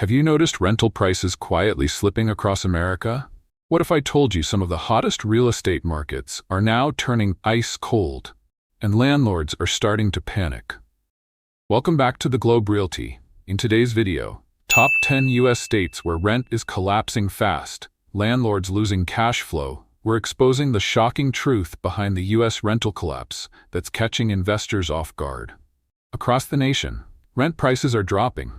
Have you noticed rental prices quietly slipping across America? What if I told you some of the hottest real estate markets are now turning ice cold, and landlords are starting to panic? Welcome back to the Globe Realty. In today's video, top 10 U.S. states where rent is collapsing fast, landlords losing cash flow. We're exposing the shocking truth behind the U.S. rental collapse that's catching investors off guard. Across the nation, rent prices are dropping.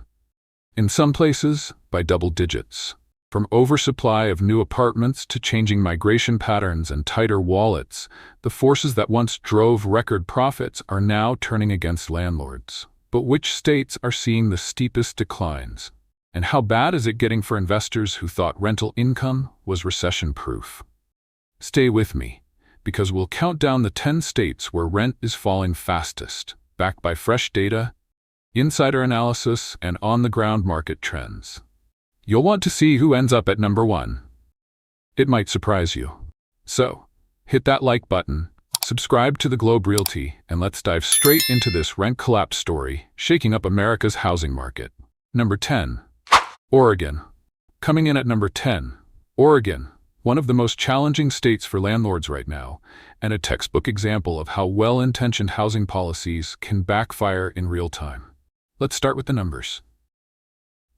In some places, by double digits. From oversupply of new apartments to changing migration patterns and tighter wallets, the forces that once drove record profits are now turning against landlords. But which states are seeing the steepest declines? And how bad is it getting for investors who thought rental income was recession-proof? Stay with me, because we'll count down the 10 states where rent is falling fastest, backed by fresh data, insider analysis, and on-the-ground market trends. You'll want to see who ends up at number 1. It might surprise you. So, hit that like button, subscribe to the Globe Realty, and let's dive straight into this rent collapse story shaking up America's housing market. Number 10. Oregon. Coming in at number 10, Oregon, one of the most challenging states for landlords right now, and a textbook example of how well-intentioned housing policies can backfire in real time. Let's start with the numbers.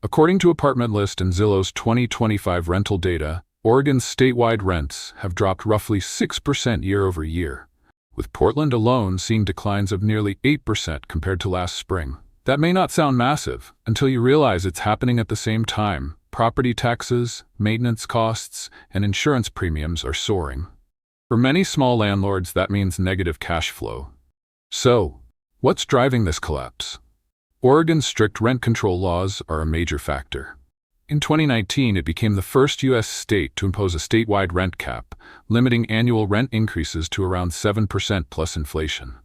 According to Apartment List and Zillow's 2025 rental data, Oregon's statewide rents have dropped roughly 6% year over year, with Portland alone seeing declines of nearly 8% compared to last spring. That may not sound massive until you realize it's happening at the same time. Property taxes, maintenance costs, and insurance premiums are soaring. For many small landlords, that means negative cash flow. So, what's driving this collapse? Oregon's strict rent control laws are a major factor. In 2019, it became the first U.S. state to impose a statewide rent cap, limiting annual rent increases to around 7% plus inflation.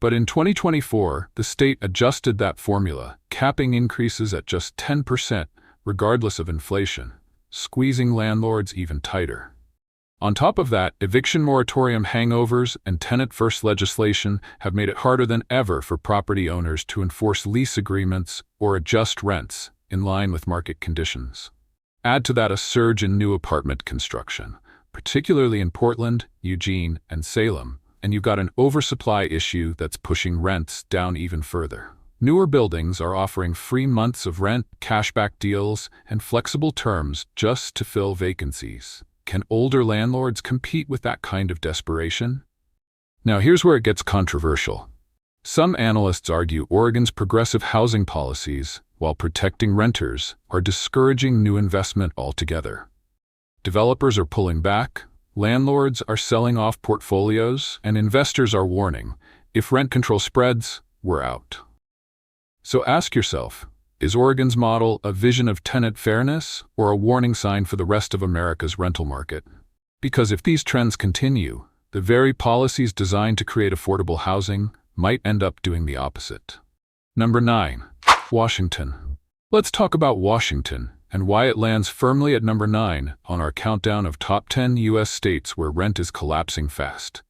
But in 2024, the state adjusted that formula, capping increases at just 10%, regardless of inflation, squeezing landlords even tighter. On top of that, eviction moratorium hangovers and tenant-first legislation have made it harder than ever for property owners to enforce lease agreements or adjust rents in line with market conditions. Add to that a surge in new apartment construction, particularly in Portland, Eugene, and Salem, and you've got an oversupply issue that's pushing rents down even further. Newer buildings are offering free months of rent, cashback deals, and flexible terms just to fill vacancies. Can older landlords compete with that kind of desperation? Now here's where it gets controversial. Some analysts argue Oregon's progressive housing policies, while protecting renters, are discouraging new investment altogether. Developers are pulling back, landlords are selling off portfolios, and investors are warning, if rent control spreads, we're out. So ask yourself, is Oregon's model a vision of tenant fairness or a warning sign for the rest of America's rental market? Because if these trends continue, the very policies designed to create affordable housing might end up doing the opposite. Number 9. Washington. Let's talk about Washington and why it lands firmly at number 9 on our countdown of top 10 U.S. states where rent is collapsing fast.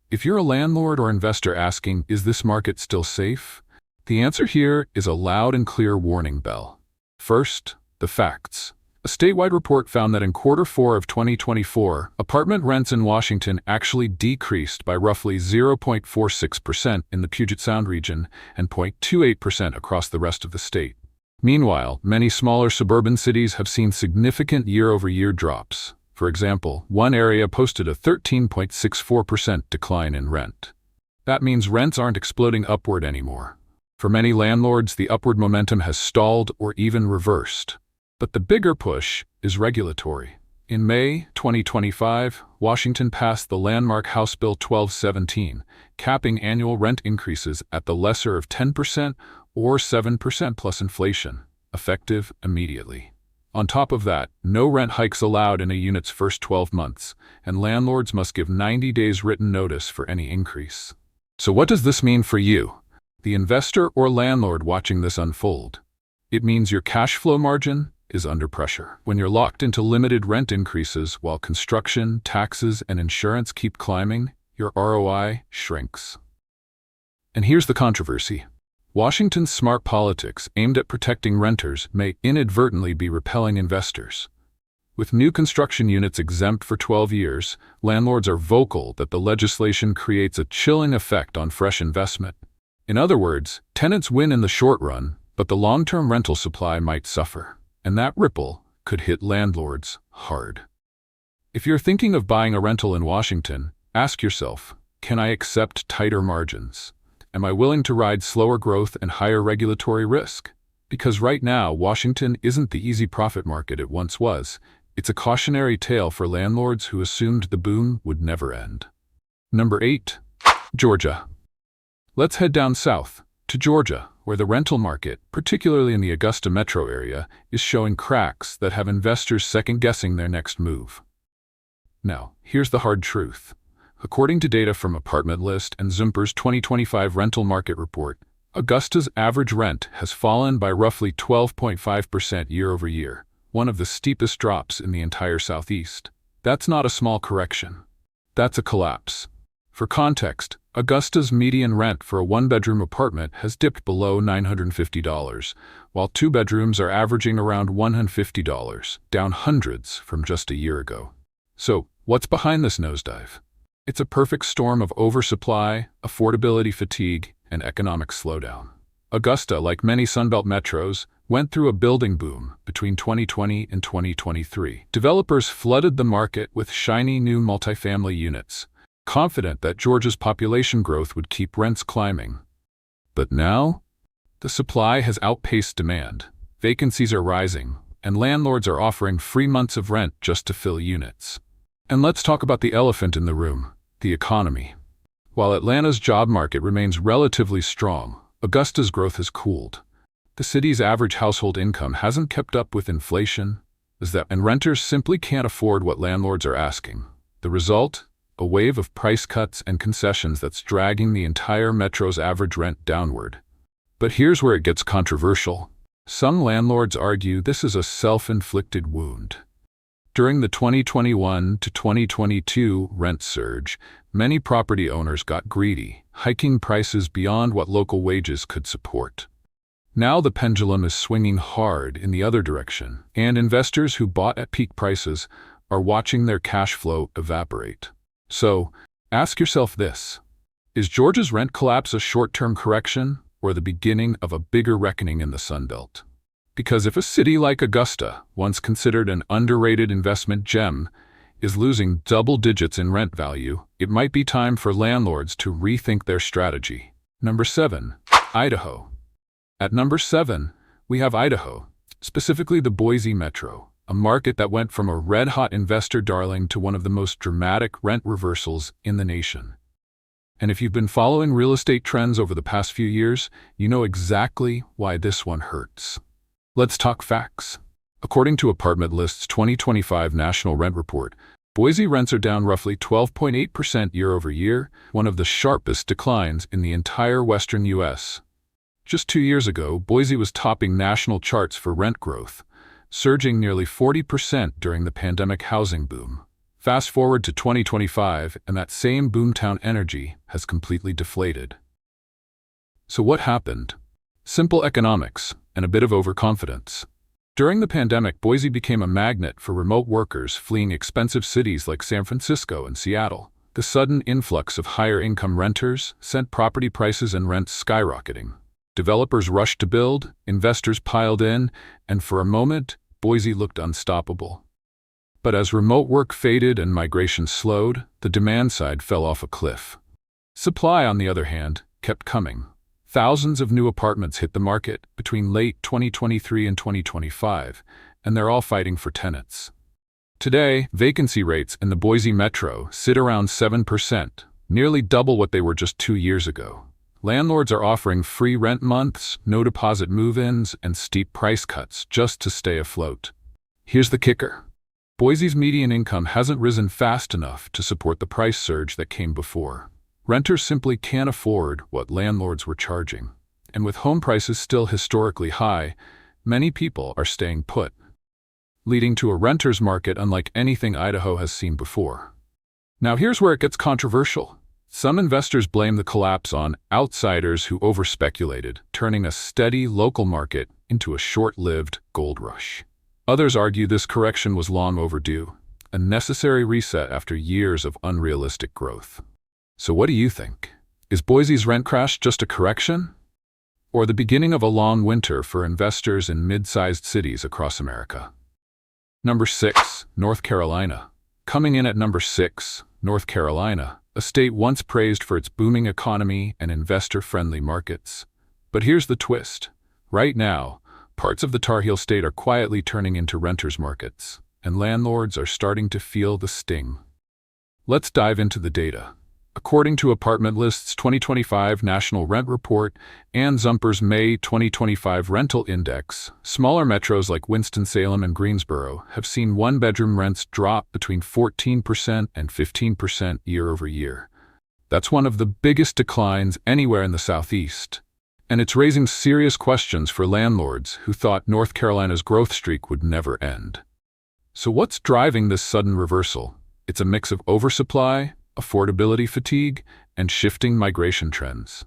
If you're a landlord or investor asking, is this market still safe? The answer here is a loud and clear warning bell. First, the facts. A statewide report found that in Q4 of 2024, apartment rents in Washington actually decreased by roughly 0.46% in the Puget Sound region and 0.28% across the rest of the state. Meanwhile, many smaller suburban cities have seen significant year-over-year drops. For example, one area posted a 13.64% decline in rent. That means rents aren't exploding upward anymore. For many landlords, the upward momentum has stalled or even reversed. But the bigger push is regulatory. In May 2025, Washington passed the landmark House Bill 1217, capping annual rent increases at the lesser of 10% or 7% plus inflation, effective immediately. On top of that, no rent hikes allowed in a unit's first 12 months, and landlords must give 90 days written notice for any increase. So what does this mean for you, the investor or landlord watching this unfold? It means your cash flow margin is under pressure. When you're locked into limited rent increases while construction, taxes, and insurance keep climbing, your ROI shrinks. And here's the controversy. Washington's smart politics aimed at protecting renters may inadvertently be repelling investors. With new construction units exempt for 12 years, landlords are vocal that the legislation creates a chilling effect on fresh investment. In other words, tenants win in the short run, but the long-term rental supply might suffer, and that ripple could hit landlords hard. If you're thinking of buying a rental in Washington, ask yourself, can I accept tighter margins? Am I willing to ride slower growth and higher regulatory risk? Because right now, Washington isn't the easy profit market it once was. It's a cautionary tale for landlords who assumed the boom would never end. Number 8. Georgia. Let's head down south to Georgia, where the rental market, particularly in the Augusta metro area, is showing cracks that have investors second-guessing their next move. Now, here's the hard truth. According to data from Apartment List and Zumper's 2025 rental market report, Augusta's average rent has fallen by roughly 12.5% year over year, one of the steepest drops in the entire Southeast. That's not a small correction. That's a collapse. For context, Augusta's median rent for a one-bedroom apartment has dipped below $950, while two bedrooms are averaging around $150, down hundreds from just a year ago. So, what's behind this nosedive? It's a perfect storm of oversupply, affordability fatigue, and economic slowdown. Augusta, like many Sunbelt metros, went through a building boom between 2020 and 2023. Developers flooded the market with shiny new multifamily units, confident that Georgia's population growth would keep rents climbing. But now, the supply has outpaced demand, vacancies are rising, and landlords are offering free months of rent just to fill units. And let's talk about the elephant in the room, the economy. While Atlanta's job market remains relatively strong, Augusta's growth has cooled. The city's average household income hasn't kept up with inflation, and renters simply can't afford what landlords are asking. The result? A wave of price cuts and concessions that's dragging the entire metro's average rent downward. But here's where it gets controversial. Some landlords argue this is a self-inflicted wound. During the 2021 to 2022 rent surge, many property owners got greedy, hiking prices beyond what local wages could support. Now the pendulum is swinging hard in the other direction, and investors who bought at peak prices are watching their cash flow evaporate. So, ask yourself this. Is Georgia's rent collapse a short-term correction or the beginning of a bigger reckoning in the Sunbelt? Because if a city like Augusta, once considered an underrated investment gem, is losing double digits in rent value, it might be time for landlords to rethink their strategy. Number 7. Idaho. At number 7, we have Idaho, specifically the Boise metro, a market that went from a red-hot investor darling to one of the most dramatic rent reversals in the nation. And if you've been following real estate trends over the past few years, you know exactly why this one hurts. Let's talk facts. According to Apartment List's 2025 National Rent Report, Boise rents are down roughly 12.8% year over year, one of the sharpest declines in the entire western U.S. Just 2 years ago, Boise was topping national charts for rent growth, surging nearly 40% during the pandemic housing boom. Fast forward to 2025, and that same boomtown energy has completely deflated. So what happened? Simple economics and a bit of overconfidence. During the pandemic, Boise became a magnet for remote workers fleeing expensive cities like San Francisco and Seattle. The sudden influx of higher-income renters sent property prices and rents skyrocketing. Developers rushed to build, investors piled in, and for a moment, Boise looked unstoppable. But as remote work faded and migration slowed, the demand side fell off a cliff. Supply, on the other hand, kept coming. Thousands of new apartments hit the market between late 2023 and 2025, and they're all fighting for tenants. Today, vacancy rates in the Boise metro sit around 7%, nearly double what they were just 2 years ago. Landlords are offering free rent months, no deposit move-ins, and steep price cuts just to stay afloat. Here's the kicker. Boise's median income hasn't risen fast enough to support the price surge that came before. Renters simply can't afford what landlords were charging. And with home prices still historically high, many people are staying put, leading to a renter's market unlike anything Idaho has seen before. Now here's where it gets controversial. Some investors blame the collapse on outsiders who overspeculated, turning a steady local market into a short-lived gold rush. Others argue this correction was long overdue, a necessary reset after years of unrealistic growth. So what do you think? Is Boise's rent crash just a correction? Or the beginning of a long winter for investors in mid-sized cities across America? Number 6, North Carolina. Coming in at number 6, North Carolina, a state once praised for its booming economy and investor-friendly markets. But here's the twist. Right now, parts of the Tar Heel state are quietly turning into renters' markets, and landlords are starting to feel the sting. Let's dive into the data. According to Apartment List's 2025 National Rent Report and Zumper's May 2025 Rental Index, smaller metros like Winston-Salem and Greensboro have seen one-bedroom rents drop between 14% and 15% year-over-year. That's one of the biggest declines anywhere in the Southeast. And it's raising serious questions for landlords who thought North Carolina's growth streak would never end. So what's driving this sudden reversal? It's a mix of oversupply, affordability fatigue, and shifting migration trends.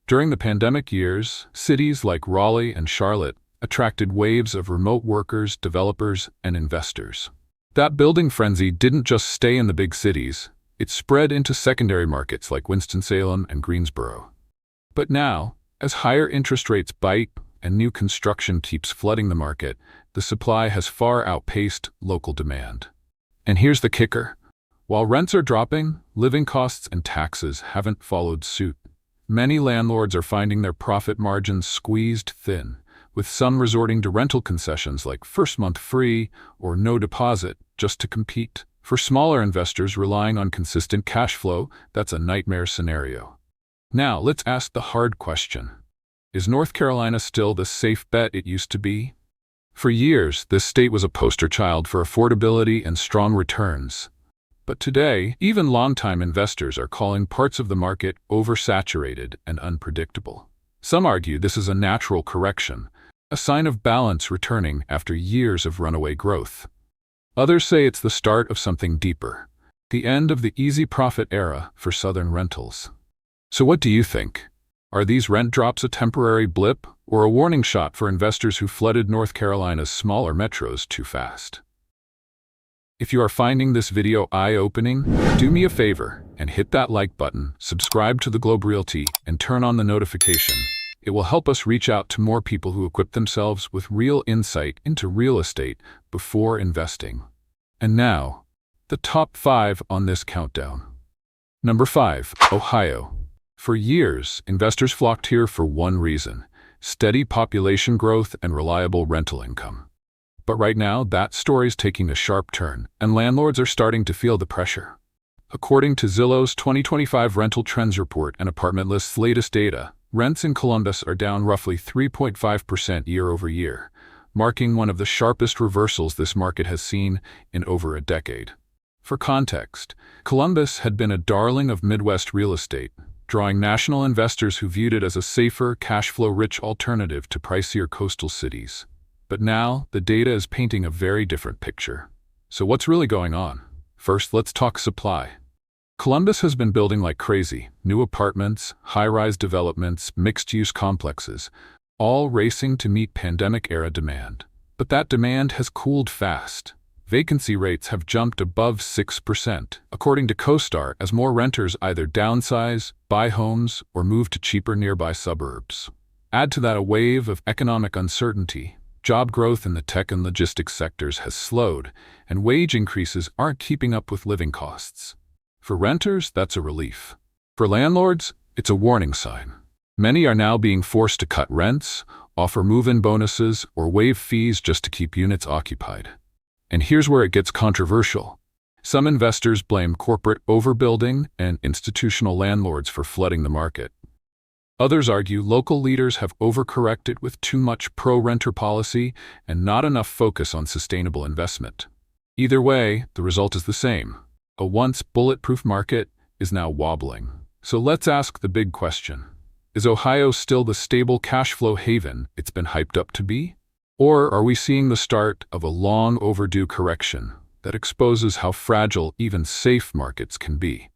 During the pandemic years, cities like Raleigh and Charlotte attracted waves of remote workers, developers, and investors. That building frenzy didn't just stay in the big cities, it spread into secondary markets like Winston-Salem and Greensboro. But now, as higher interest rates bite and new construction keeps flooding the market, the supply has far outpaced local demand. And here's the kicker. While rents are dropping, living costs and taxes haven't followed suit. Many landlords are finding their profit margins squeezed thin, with some resorting to rental concessions like first month free or no deposit just to compete. For smaller investors relying on consistent cash flow, that's a nightmare scenario. Now, let's ask the hard question. Is North Carolina still the safe bet it used to be? For years, this state was a poster child for affordability and strong returns. But today, even longtime investors are calling parts of the market oversaturated and unpredictable. Some argue this is a natural correction, a sign of balance returning after years of runaway growth. Others say it's the start of something deeper, the end of the easy profit era for Southern rentals. So what do you think? Are these rent drops a temporary blip or a warning shot for investors who flooded North Carolina's smaller metros too fast? If you are finding this video eye-opening, do me a favor and hit that like button, subscribe to the Globe Realty, and turn on the notification. It will help us reach out to more people who equip themselves with real insight into real estate before investing. And now, the top 5 on this countdown. Number 5, Ohio. For years, investors flocked here for one reason: steady population growth and reliable rental income. But right now, that story's taking a sharp turn, and landlords are starting to feel the pressure. According to Zillow's 2025 Rental Trends Report and Apartment List's latest data, rents in Columbus are down roughly 3.5% year-over-year, marking one of the sharpest reversals this market has seen in over a decade. For context, Columbus had been a darling of Midwest real estate, drawing national investors who viewed it as a safer, cash-flow-rich alternative to pricier coastal cities. But now, the data is painting a very different picture. So what's really going on? First, let's talk supply. Columbus has been building like crazy: new apartments, high-rise developments, mixed-use complexes, all racing to meet pandemic-era demand. But that demand has cooled fast. Vacancy rates have jumped above 6%, according to CoStar, as more renters either downsize, buy homes, or move to cheaper nearby suburbs. Add to that a wave of economic uncertainty. Job growth in the tech and logistics sectors has slowed, and wage increases aren't keeping up with living costs. For renters, that's a relief. For landlords, it's a warning sign. Many are now being forced to cut rents, offer move-in bonuses, or waive fees just to keep units occupied. And here's where it gets controversial. Some investors blame corporate overbuilding and institutional landlords for flooding the market. Others argue local leaders have overcorrected with too much pro-renter policy and not enough focus on sustainable investment. Either way, the result is the same. A once bulletproof market is now wobbling. So let's ask the big question. Is Ohio still the stable cash flow haven it's been hyped up to be? Or are we seeing the start of a long overdue correction that exposes how fragile even safe markets can be?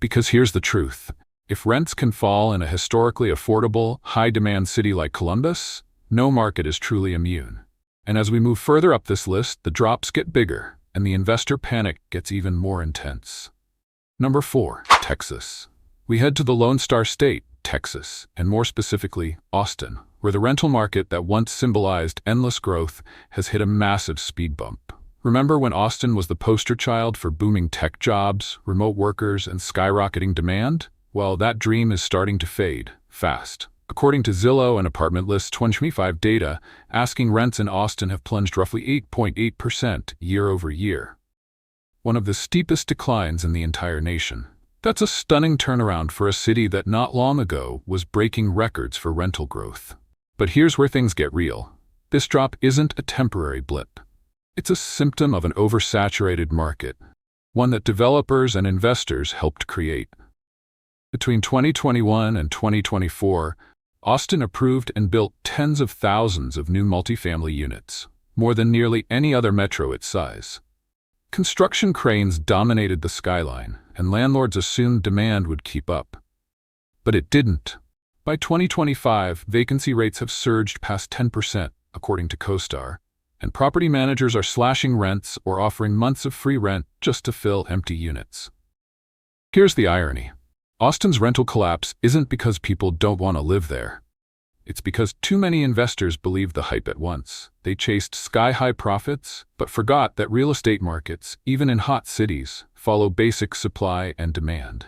Because here's the truth. If rents can fall in a historically affordable, high-demand city like Columbus, no market is truly immune. And as we move further up this list, the drops get bigger, and the investor panic gets even more intense. Number 4. Texas. We head to the Lone Star State, Texas, and more specifically, Austin, where the rental market that once symbolized endless growth has hit a massive speed bump. Remember when Austin was the poster child for booming tech jobs, remote workers, and skyrocketing demand? Well, that dream is starting to fade fast. According to Zillow and Apartment List 2025 data, asking rents in Austin have plunged roughly 8.8% year over year, one of the steepest declines in the entire nation. That's a stunning turnaround for a city that not long ago was breaking records for rental growth. But here's where things get real. This drop isn't a temporary blip. It's a symptom of an oversaturated market, one that developers and investors helped create. Between 2021 and 2024, Austin approved and built tens of thousands of new multifamily units, more than nearly any other metro its size. Construction cranes dominated the skyline, and landlords assumed demand would keep up. But it didn't. By 2025, vacancy rates have surged past 10%, according to CoStar, and property managers are slashing rents or offering months of free rent just to fill empty units. Here's the irony. Austin's rental collapse isn't because people don't want to live there. It's because too many investors believed the hype at once. They chased sky-high profits, but forgot that real estate markets, even in hot cities, follow basic supply and demand.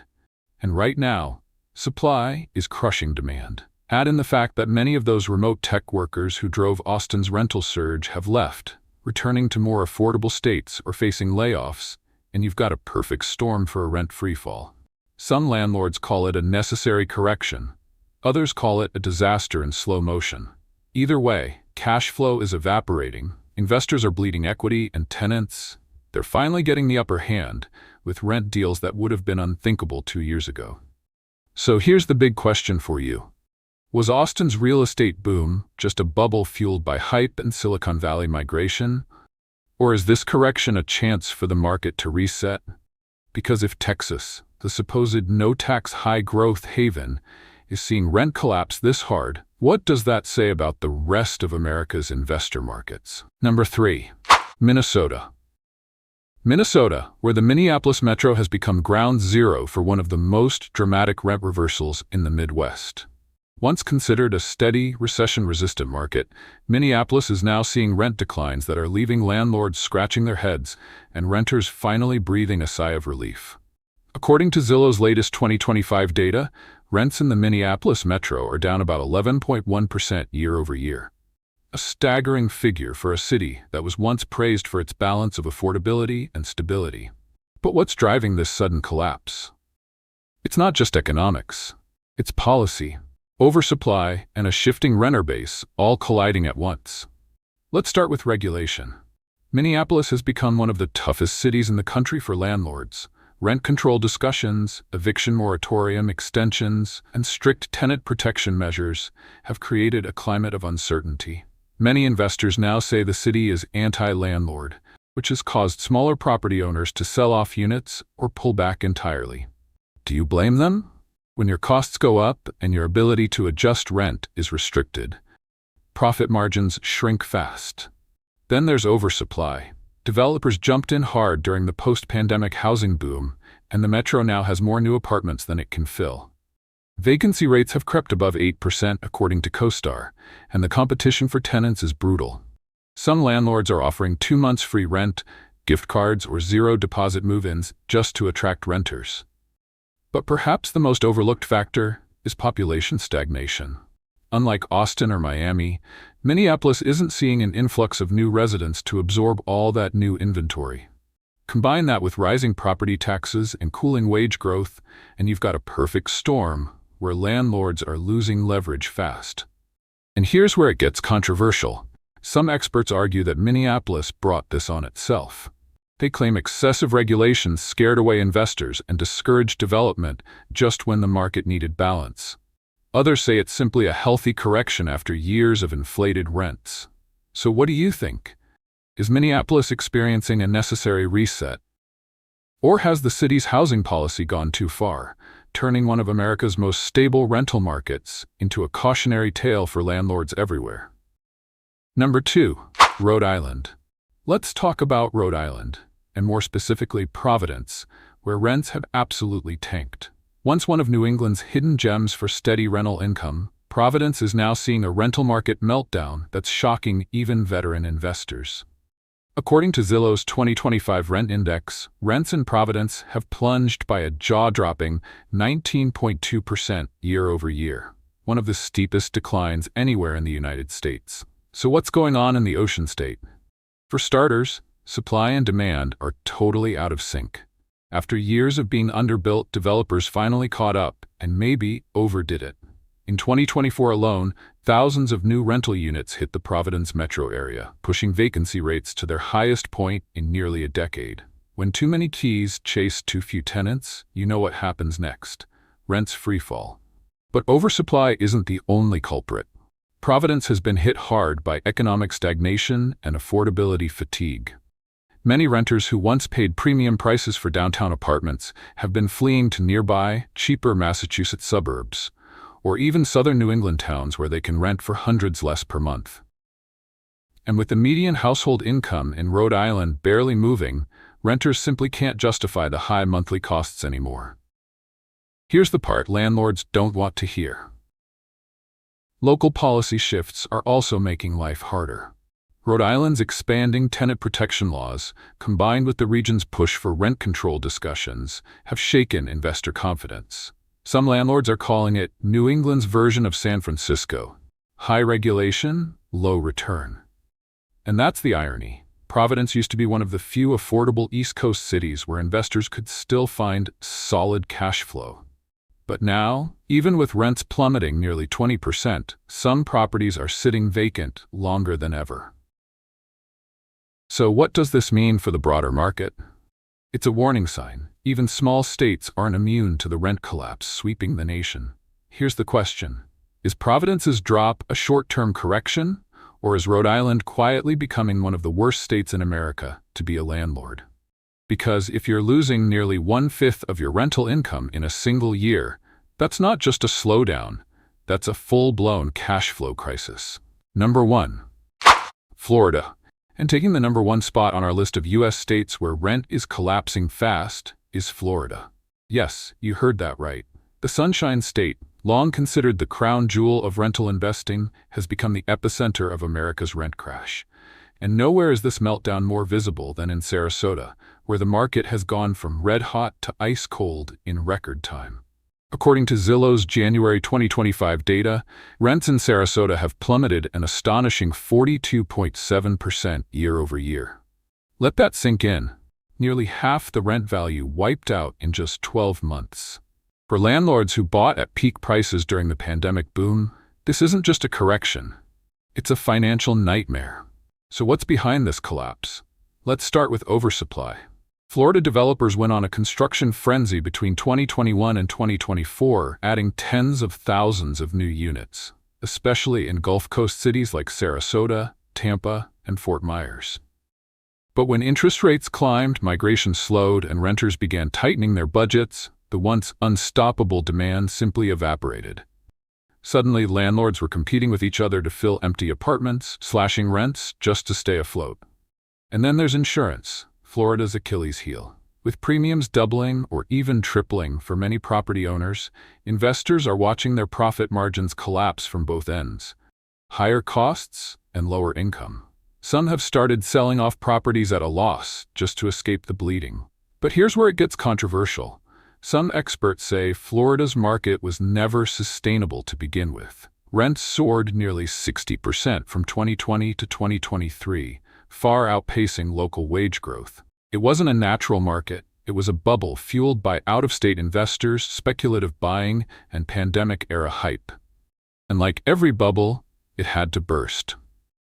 And right now, supply is crushing demand. Add in the fact that many of those remote tech workers who drove Austin's rental surge have left, returning to more affordable states or facing layoffs, and you've got a perfect storm for a rent freefall. Some landlords call it a necessary correction. Others call it a disaster in slow motion. Either way, cash flow is evaporating, investors are bleeding equity, and tenants, they're finally getting the upper hand with rent deals that would have been unthinkable 2 years ago. So here's the big question for you. Was Austin's real estate boom just a bubble fueled by hype and Silicon Valley migration? Or is this correction a chance for the market to reset? Because if Texas, the supposed no-tax high-growth haven, is seeing rent collapse this hard, what does that say about the rest of America's investor markets? Number 3. Minnesota. Minnesota, where the Minneapolis metro has become ground zero for one of the most dramatic rent reversals in the Midwest. Once considered a steady, recession-resistant market, Minneapolis is now seeing rent declines that are leaving landlords scratching their heads and renters finally breathing a sigh of relief. According to Zillow's latest 2025 data, rents in the Minneapolis metro are down about 11.1% year over year. A staggering figure for a city that was once praised for its balance of affordability and stability. But what's driving this sudden collapse? It's not just economics. It's policy, oversupply, and a shifting renter base all colliding at once. Let's start with regulation. Minneapolis has become one of the toughest cities in the country for landlords. Rent control discussions, eviction moratorium extensions, and strict tenant protection measures have created a climate of uncertainty. Many investors now say the city is anti-landlord, which has caused smaller property owners to sell off units or pull back entirely. Do you blame them? When your costs go up and your ability to adjust rent is restricted, profit margins shrink fast. Then there's oversupply. Developers jumped in hard during the post-pandemic housing boom, and the metro now has more new apartments than it can fill. Vacancy rates have crept above 8% according to CoStar, and the competition for tenants is brutal. Some landlords are offering 2 months free rent, gift cards, or zero deposit move-ins just to attract renters. But perhaps the most overlooked factor is population stagnation. Unlike Austin or Miami, Minneapolis isn't seeing an influx of new residents to absorb all that new inventory. Combine that with rising property taxes and cooling wage growth, and you've got a perfect storm where landlords are losing leverage fast. And here's where it gets controversial. Some experts argue that Minneapolis brought this on itself. They claim excessive regulations scared away investors and discouraged development just when the market needed balance. Others say it's simply a healthy correction after years of inflated rents. So what do you think? Is Minneapolis experiencing a necessary reset? Or has the city's housing policy gone too far, turning one of America's most stable rental markets into a cautionary tale for landlords everywhere? Number 2, Rhode Island. Let's talk about Rhode Island, and more specifically Providence, where rents have absolutely tanked. Once one of New England's hidden gems for steady rental income, Providence is now seeing a rental market meltdown that's shocking even veteran investors. According to Zillow's 2025 rent index, rents in Providence have plunged by a jaw-dropping 19.2% year over year, one of the steepest declines anywhere in the United States. So what's going on in the Ocean State? For starters, supply and demand are totally out of sync. After years of being underbuilt, developers finally caught up and maybe overdid it. In 2024 alone, thousands of new rental units hit the Providence metro area, pushing vacancy rates to their highest point in nearly a decade. When too many keys chase too few tenants, you know what happens next. Rents freefall. But oversupply isn't the only culprit. Providence has been hit hard by economic stagnation and affordability fatigue. Many renters who once paid premium prices for downtown apartments have been fleeing to nearby, cheaper Massachusetts suburbs, or even southern New England towns where they can rent for hundreds less per month. And with the median household income in Rhode Island barely moving, renters simply can't justify the high monthly costs anymore. Here's the part landlords don't want to hear. Local policy shifts are also making life harder. Rhode Island's expanding tenant protection laws, combined with the region's push for rent control discussions, have shaken investor confidence. Some landlords are calling it New England's version of San Francisco. High regulation, low return. And that's the irony. Providence used to be one of the few affordable East Coast cities where investors could still find solid cash flow. But now, even with rents plummeting nearly 20%, some properties are sitting vacant longer than ever. So what does this mean for the broader market? It's a warning sign. Even small states aren't immune to the rent collapse sweeping the nation. Here's the question. Is Providence's drop a short-term correction, or is Rhode Island quietly becoming one of the worst states in America to be a landlord? Because if you're losing nearly 1/5 of your rental income in a single year, that's not just a slowdown, that's a full-blown cash flow crisis. Number 1. Florida. And taking the number 1 spot on our list of U.S. states where rent is collapsing fast is Florida. Yes, you heard that right. The Sunshine State, long considered the crown jewel of rental investing, has become the epicenter of America's rent crash. And nowhere is this meltdown more visible than in Sarasota, where the market has gone from red-hot to ice-cold in record time. According to Zillow's January 2025 data, rents in Sarasota have plummeted an astonishing 42.7% year over year. Let that sink in. Nearly half the rent value wiped out in just 12 months. For landlords who bought at peak prices during the pandemic boom, this isn't just a correction. It's a financial nightmare. So what's behind this collapse? Let's start with oversupply. Florida developers went on a construction frenzy between 2021 and 2024, adding tens of thousands of new units, especially in Gulf Coast cities like Sarasota, Tampa, and Fort Myers. But when interest rates climbed, migration slowed, and renters began tightening their budgets, the once unstoppable demand simply evaporated. Suddenly, landlords were competing with each other to fill empty apartments, slashing rents just to stay afloat. And then there's insurance, Florida's Achilles heel. With premiums doubling or even tripling for many property owners, investors are watching their profit margins collapse from both ends. Higher costs and lower income. Some have started selling off properties at a loss just to escape the bleeding. But here's where it gets controversial. Some experts say Florida's market was never sustainable to begin with. Rents soared nearly 60% from 2020 to 2023, far outpacing local wage growth. It wasn't a natural market, it was a bubble fueled by out-of-state investors, speculative buying, and pandemic-era hype. And like every bubble, it had to burst.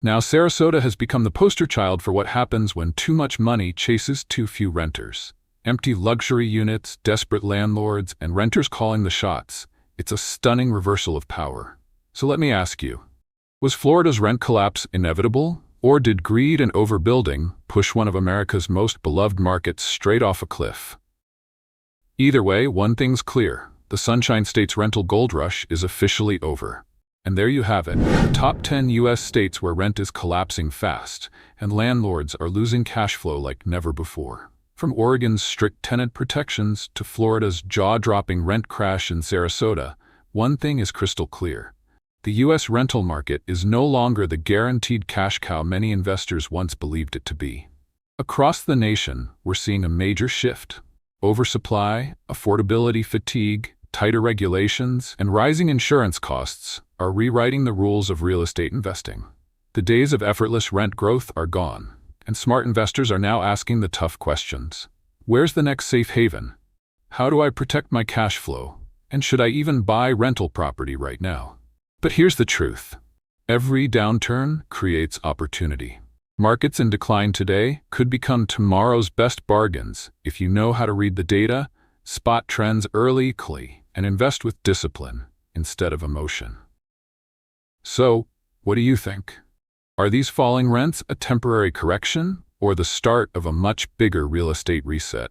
Now Sarasota has become the poster child for what happens when too much money chases too few renters. Empty luxury units, desperate landlords, and renters calling the shots. It's a stunning reversal of power. So let me ask you, was Florida's rent collapse inevitable? Or did greed and overbuilding push one of America's most beloved markets straight off a cliff? Either way, one thing's clear. The Sunshine State's rental gold rush is officially over. And there you have it, the top 10 U.S. states where rent is collapsing fast, and landlords are losing cash flow like never before. From Oregon's strict tenant protections to Florida's jaw-dropping rent crash in Sarasota, one thing is crystal clear. The U.S. rental market is no longer the guaranteed cash cow many investors once believed it to be. Across the nation, we're seeing a major shift. Oversupply, affordability fatigue, tighter regulations, and rising insurance costs are rewriting the rules of real estate investing. The days of effortless rent growth are gone, and smart investors are now asking the tough questions. Where's the next safe haven? How do I protect my cash flow? And should I even buy rental property right now? But here's the truth. Every downturn creates opportunity. Markets in decline today could become tomorrow's best bargains if you know how to read the data, spot trends early, and invest with discipline instead of emotion. So, what do you think? Are these falling rents a temporary correction or the start of a much bigger real estate reset?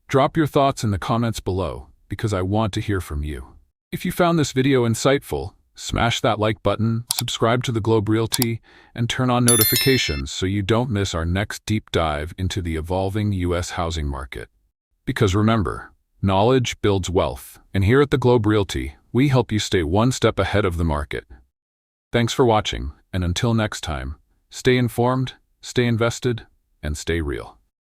Drop your thoughts in the comments below because I want to hear from you. If you found this video insightful, smash that like button, subscribe to the Globe Realty, and turn on notifications so you don't miss our next deep dive into the evolving U.S. housing market. Because remember, knowledge builds wealth, and here at the Globe Realty, we help you stay one step ahead of the market. Thanks for watching, and until next time, stay informed, stay invested, and stay real.